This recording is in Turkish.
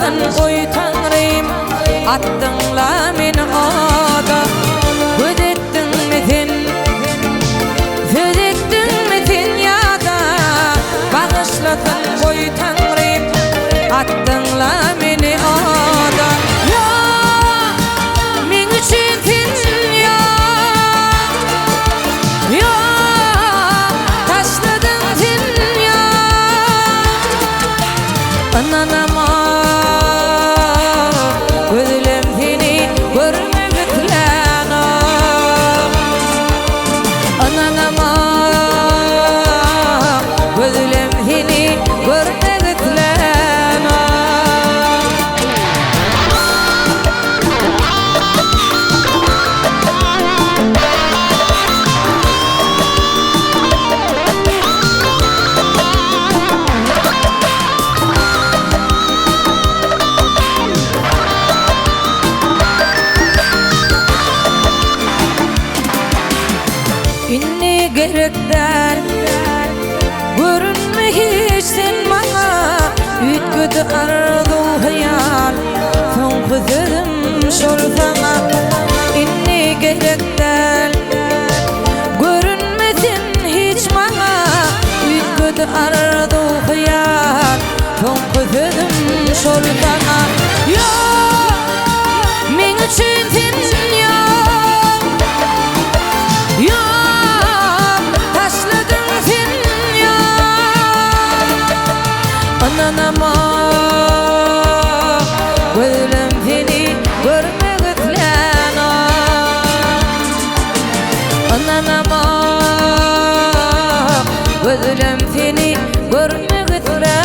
Başladın oy Tanrım, attınla meni oda. Ödettin metin, ödettin metin yada. Başladın oy Tanrım, attınla meni oda. Ya, men üçün sen ya. Ya, taşladın sen ya. Ananama gözlem seni görmek dileğine. Ananama gözlem seni görmek dileğine. İnni gerekler görünme hiç sen bana. Ütgüdü arzu hayal son kızım şol sana. İnni gerekler görünmesin hiç bana. Ütgüdü arzu hayal son kızım şol sana. Ya, men üçün sen ya. Ya, ananama gözlem seni görmek dileğine. Ananama gözlem seni görmek dileğine.